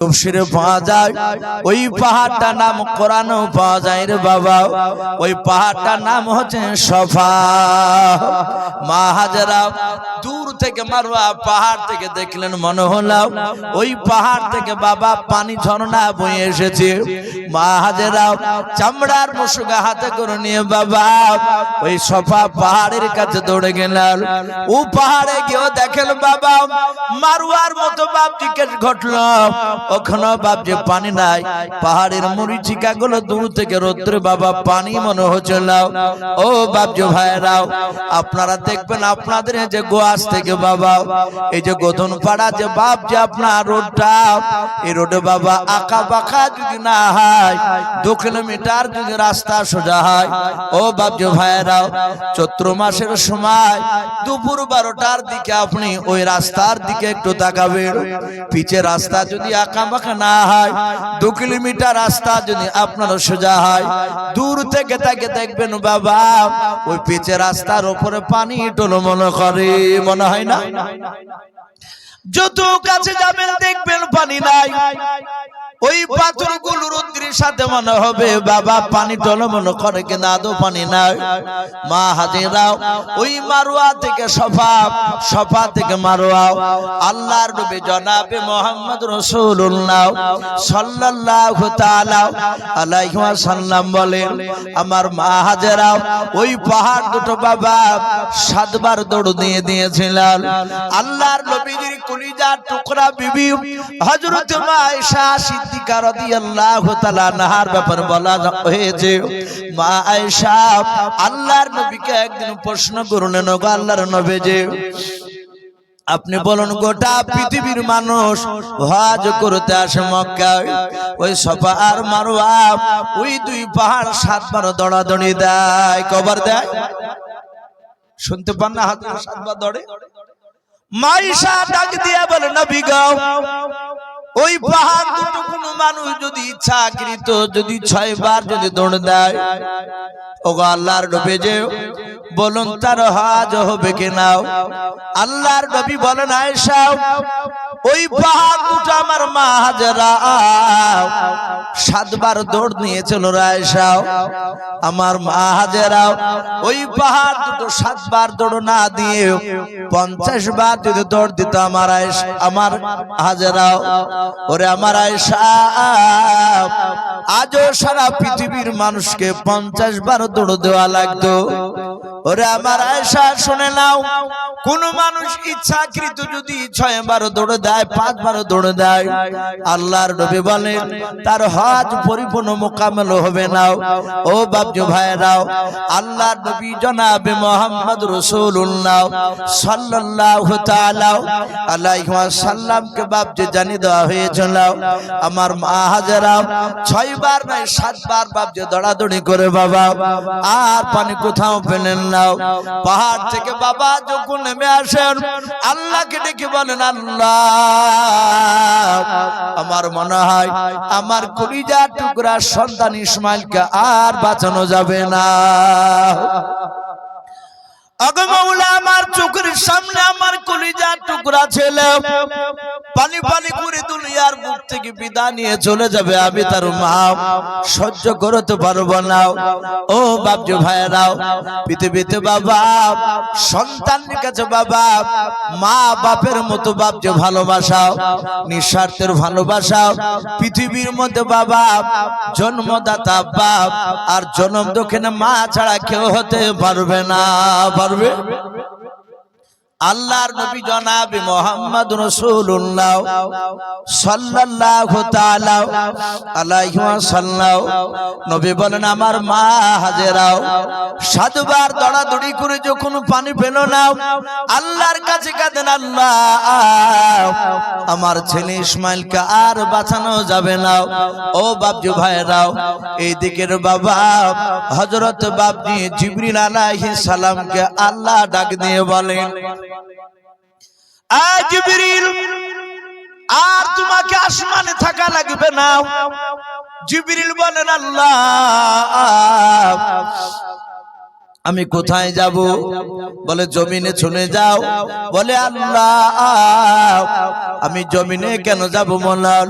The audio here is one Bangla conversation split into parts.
তফসিরে পাওয়া যায় ওই পাহাড়টার নাম কোরআনেও পাওয়া যায় রে বাবা। ওই পাহাড়টার নাম হচ্ছে সফা। মা হাজেরা দূর থেকে মারওয়া পাহাড় থেকে দেখলেন, মনে হলো ওই পাহাড় থেকে বাবা পানি ঝর্ণা বয়ে এসেছে। মা হাজেরা চামড়ার মুশুগা হাতে করে নিয়ে বাবা ওই সফা পাহাড়ের কাছে দৌড়ে গেলেন। ও পাহাড়ে গিয়েও দেখেন বাবা মারওয়ার মতো বাপজিকে ঘটলো। ওখানে বাপজি পানি নাই, পাহাড়ের মরিচিকা গুলো দূর থেকে রোদ্রে বাবা পানি মনে হচ্ছিল। ও বাপজি ভাইরাও, আপনারা দেখবেন আপনাদের যে গোয়াস থেকে বাবা এই যে গোধন পাড়া যে বাপ যে আপনার রোডটা, এই রোডে বাবা আঁকা বাঁকা যদি না হয় 2 কিলোমিটার যদি রাস্তা সোজা হয়, ও বাপজি ভাইরাও চৈত্র মাসের সময় দুপুর 12টার দিকে আপনি ওই রাস্তার দিকে একটু তাকাবেন। পিছে রাস্তা যদি আঁকা বাঁকা না হয়, 2 কিলোমিটার রাস্তা যদি আপনার সোজা হয়, দূর থেকে তাকে দেখবেন বাবা ওই পিছে রাস্তার উপরে পানি টলমল করে, মনে হয় না? যত কাছে যাবেন দেখবেন পানি নাই। ওই পাথরগুলো রৌদ্রের সাথে মনে হবে বাবা পানি টলমল করে, কিন্তু আদৌ পানি নাই। মা হাজেরাও ওই মারওয়া থেকে সফা, সফা থেকে মারওয়া আল্লাহর নবী জনাবে মুহাম্মদ রাসূলুল্লাহ সাল্লাল্লাহু তাআলা আলাইহি ওয়াসাল্লাম বলেন, আমার মা হাজেরাও ওই পাহাড় দুটো বাবা 7 বার দৌড় দিয়ে দিয়েছিলেন। আল্লাহর নবীর কলিজার টুকরা বিবি হযরত মা আয়েশা সিদ্দিকা রাদিয়াল্লাহু তাআলা আনহার ব্যাপারে বলা হয়েছে, মা আয়েশা আল্লাহর নবীকে একদিন প্রশ্ন করলেন, গো আল্লাহর নবী যে আপনি বলুন গোটা পৃথিবীর মানুষ হজ করতে আসে মক্কায়, ওই সফা আর মারওয়া ওই 2 পাহাড় 7 বার দৌড়াদৌড়ি দেয়, কবার দেয়? শুনতে পান না? 7 বার দৌড়ে। মাইশা ডাক দিয়ে বলে, নবী গো ওই পাহাড় দুটো কোন মানুষ যদি ইচ্ছাকৃত যদি 6 বার যদি দৌড় দেয়, ওগো আল্লাহর নবী যে বলুন তার হজ হবে কিনা? আল্লাহর নবী বলেন, আয়েশা ওই পাহাড় দুটো আমার মা হাজেরা 7 বার দৌড় নিয়েছিল। আয়েশা আমার মা হাজেরা ওই পাহাড় দুটো 7 বার দৌড় না দিয়ে 50 বার যদি দৌড় দিত আমার আয়েশা, আমার হাজেরা, ওরে আমার আয়েশা আজও সারা পৃথিবীর মানুষকে 50 বার দৌড় দেওয়া লাগতো। ওরে আমার আয়েশা শুনে নাও, কোন মানুষ ইচ্ছাকৃত যদি 6 বার দৌড় দেয়, 5 বার দৌড় দেয়, আল্লাহর নবী বলেন তার হজ পরিপূর্ণ মোকাম্মেল হবে না। ও বাপজি ভাইরাও, আল্লাহর নবী জনাবে মুহাম্মদ রাসূলুল্লাহ সাল্লাল্লাহু তাআলা আলাইহি ওয়াসাল্লামকে বাপজি জানিয়ে দেওয়া হয়েছিল, আমার মা হাজেরা 6 বার নয় 7 বার বাপজি দৌড়াদৌড়ি করে বাবা আর পানি কোথাও পেলেন না। পাহাড় থেকে বাবা যখন নেমে আসেন আল্লাহকে ডেকে বলেন, আল্লাহ আমার মনে হয় আমার কলিজার টুকরা সন্তান ইসমাইলকে আর বাঁচানো যাবে না। আগে মাওলা আমার চোখের সামনে আমার কলিজার টুকরা ছেলে পানি পানি করে দুনিয়ার মুখ থেকে বিদায় নিয়ে চলে যাবে, আমি তার মা সহ্য করতে পারবো না। ও বাপজি ভাইরাও, পৃথিবীতে বাবা সন্তানের কাছে বাবা মা বাপের মতো বাপজি ভালোবাসাও, নিঃস্বার্থের ভালোবাসাও পৃথিবীর মধ্যে বাবা জন্মদাতা বাপ আর জন্ম দক্ষিণে মা ছাড়া কেউ হতে পারবে না, পারবে? আল্লাহর নবী জনাবে মুহাম্মদ রাসূলুল্লাহ সাল্লাল্লাহু তাআলা আলাইহি ওয়াসাল্লাম নবী বলেন, আমার মা হাজেরাও 7 বার দৌড়াদৌড়ি করে যখন পানি পেল না আল্লাহর কাছে কাঁদেন, আল্লাহ আমার ছেলে ইসমাইলকে আর বাঁচানো যাবে না। ও বাপজি ভাইরাও, এই দিকের বাবা হযরত বাপজি জিবরিল আলাইহিস সালামকে আল্লাহ ডাক দিয়ে বলেন, জিবরিল আর তোমাকে আসমানে থাকা লাগবে না। জিবরিল বলেন, আল্লাহ আমি কোথায় যাব? বলে জমিনে চলে যাও। বলে আল্লাহ আমি জমিনে কেন যাব মৌলান?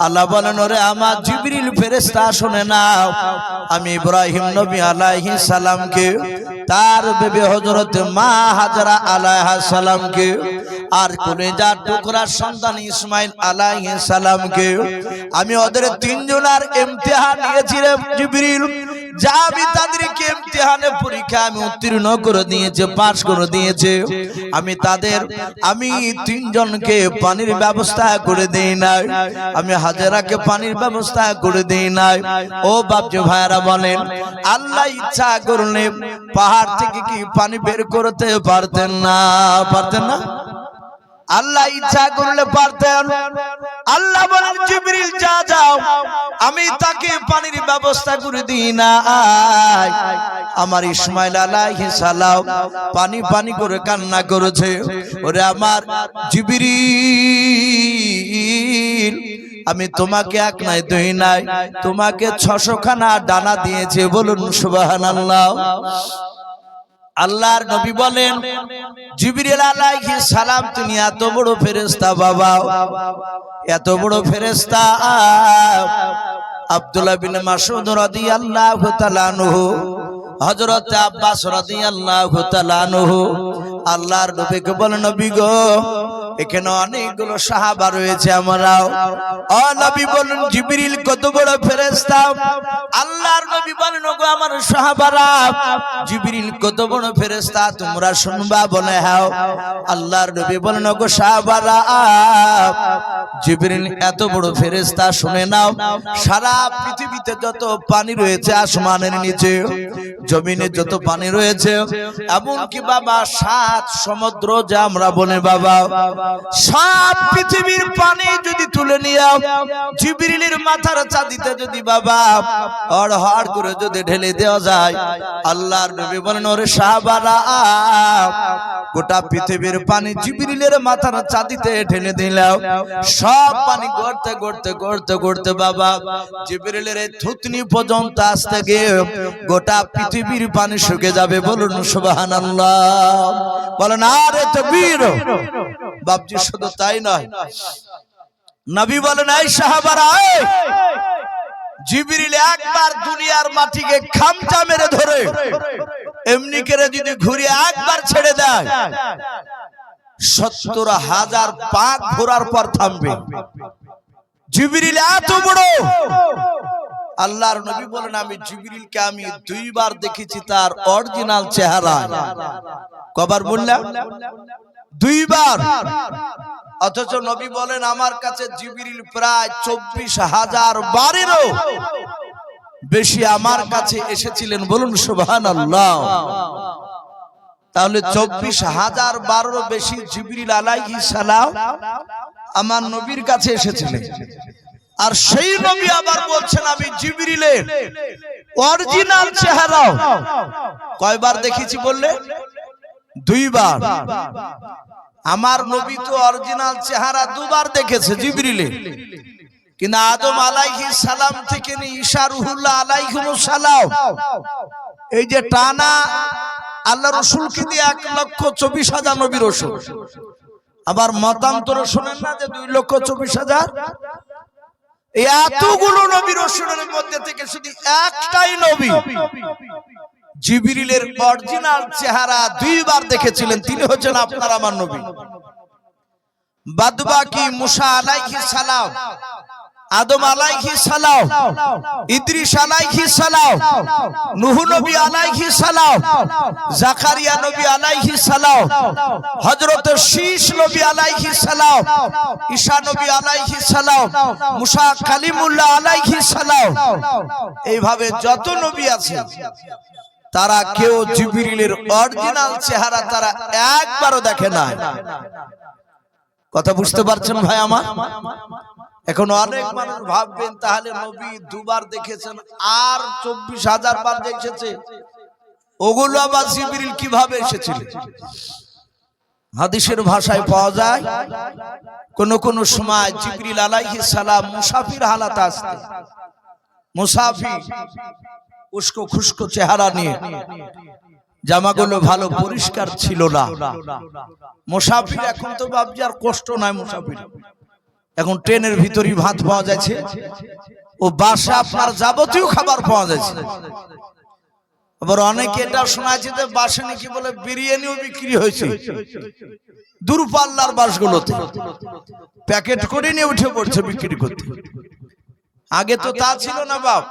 আল্লাহ বলেন ওরে আমার জিবরিল ফেরেশতা শুনে নাও, আমি ইব্রাহিম নবী আলাইহিস সালামকে, তার বেবি হযরত মা হাজরা আলাইহিস সালামকে, আর কলেজার টুকরা সন্তান ইসমাইল আলাইহিস সালামকে আমি ওদের তিনজনের ইমতিহান নিয়েছি রে জিবরিল। যা আমি তাদেরকে ইমতিহানে পরীক্ষা আমি উত্তীর্ণ করে দিয়েছে, পাস করে দিয়েছে। আমি তিনজনকে পানির ব্যবস্থা করে দেই নাই, আমি হাজেরাকে পানির ব্যবস্থা করে দেই নাই। ও বাপজি ভাইরা বলেন, আল্লাহ ইচ্ছা করলে পাহাড় থেকে কি পানি বের করতে পারতেন না? পারতেন না? আল্লাহ ইচ্ছা করলে পারতেন। আল্লাহ বলেন জিবরিল যা যাও, আমি তাকে পানির ব্যবস্থা করে দিই না। আমার ইসমাইল আলাইহিস সালাম পানি পানি করে কান্না করেছে। ওরে আমার জিবরিল, আমি তোমাকে এক নাই দুই নাই, তোমাকে 600 খানা ডানা দিয়েছে। বলুন সুবহানাল্লাহ। আল্লাহর নবী বলেন জিবরিল আলাইহিস সালাম তুমি এত বড় ফেরেশতা বাবা, এত বড় ফেরেশতা। আব্দুল্লাহ বিন মাসউদ রাদিয়াল্লাহু তাআলা আনহু, হযরত আব্বাস রাদিয়াল্লাহু তাআলা আনহু আল্লাহর নবীকে বলেন নবী গো, এখানে অনেকগুলো সাহাবা রয়েছে, আমরাও। ও নবী বলেন জিবরিল কত বড় ফেরেশতা? আল্লাহর নবী বলেন ওগো আমার সাহাবারা, জিবরিল কত বড় ফেরেশতা তোমরা শুনবা? বলে হ্যাঁ। আল্লাহর নবী বলেন ওগো সাহাবারা, জিবরিল এত বড় ফেরেশতা, শুনে নাও সারা পৃথিবীতে যত পানি রয়েছে, আসমানের নিচে জমিনে যত পানি রয়েছে, এমনকি বাবা 7 সমুদ্র যা আমরা বলে বাবা, সব পৃথিবীর পানি যদি তুলে নিয়ে জিবরিলের মাথার চাঁদিতে যদি বাবা হড় করে যদি ঢেলে দেওয়া যায়, আল্লাহর নবী বলেন ওরে সাহাবারা, গোটা পৃথিবীর পানি জিবরিলের মাথার চাঁদিতে ঢেলে দিলাম। সব পানি গড়তে গড়তে গড়তে গড়তে বাবা জিবরিলের থুতনি পর্যন্ত আসতে গিয়ে গোটা পৃথিবীর পানি শুকে যাবে। বলুন সুবহানাল্লাহ। বলেন আরে তাকবীর। বাপজি শুধু তাই নয়, নবী বলেন এই সাহাবারা, জিবরিল একবার দুনিয়ার মাটিকে খামচা মেরে ধরে এমনি করে যদি ঘুরিয়ে একবার ছেড়ে দেয়, 70,000 পাক ঘোরার পর থামবে। জিবরিল এত বড়। আল্লাহর নবী বলেন আমি জিবরিলকে আমি 2 বার দেখেছি তার অরিজিনাল চেহারা। কবার বললাম? 2 বার। অথচ নবী বলেন আমার কাছে জিবরিল প্রায় 24,000 বারেরও বেশি আমার কাছে এসেছিলেন। বলুন সুবহানাল্লাহ। তাহলে 24,000 বারেরও বেশি জিবরিল আলাইহিস সালাম আমার নবীর কাছে এসেছিলেন। আর সেই নবী আবার বলছেন আমি জিবরিলের অরিজিনাল চেহারা কয়বার দেখেছি বললে? 2 বার। আমার নবী তো অরিজিনাল চেহারা 2 বার দেখেছে জিবরিলের, কিন্তু আদম আলাইহিস সালাম থেকে নিয়ে ঈসা রুহুল্লাহ আলাইহিস সালাম, এই যে টানা আল্লাহ রাসূলকে দিয়ে 1,24,000 নবী রাসূল। আবার মতান্তর শুনেন না যে 2,24,000। এতগুলো নবী রাসূলের মধ্যে থেকে শুধু একটাই নবী জিবরিলের অরিজিনাল চেহারা 2 বার দেখেছিলেন, তিনি হচ্ছেন আপনার আমার নবী। বাদবাকি মুসা আলাইহিস সালাম, আদম আলাইহিস সালাম, ইদ্রিস আলাইহিস সালাম, নূহ নবী আলাইহিস সালাম, জাকারিয়া নবী আলাইহিস সালাম, হযরত শীশ নবী আলাইহিস সালাম, ঈসা নবী আলাইহিস সালাম, মুসা কালিমুল্লাহ আলাইহিস সালাম, এইভাবে যত নবী আছে তারা কেউ জিবরিলের অরিজিনাল চেহারা তারা একবারও দেখে না। কথা বুঝতে পারছেন ভাই আমার? এখন অনেক মানুষ ভাববেন তাহলে নবী 2 বার দেখেছেন আর 24,000 বার দেখেছে, ওগুলো আবার জিবরিল কিভাবে এসেছিল? হাদিসের ভাষায় পাওয়া যায় কোন কোন সময় জিবরিল আলাইহিস সালাম মুসাফির হালাত আসতে, মুসাফির উস্কো খুস্কো চেহারা নিয়ে জামাগুলো ভালো পরিষ্কার ছিল না। মুসাফির এখন তো বাপজি আর কষ্ট নাই, মুসাফির এখন ট্রেনের ভিতরই ভাত পাওয়া যাচ্ছে, ও বাসা আপনার যাবতীয় খাবার পাওয়া যাচ্ছে। আবার অনেকে এটা শোনা আছে যে বাসে নাকি বলে বিরিয়ানিও বিক্রি হয়েছে দূরপাল্লার বাসগুলোতে, প্যাকেট করে নিয়ে উঠে পড়ছে বিক্রি করতে। আগে তো তা ছিল না বাপ,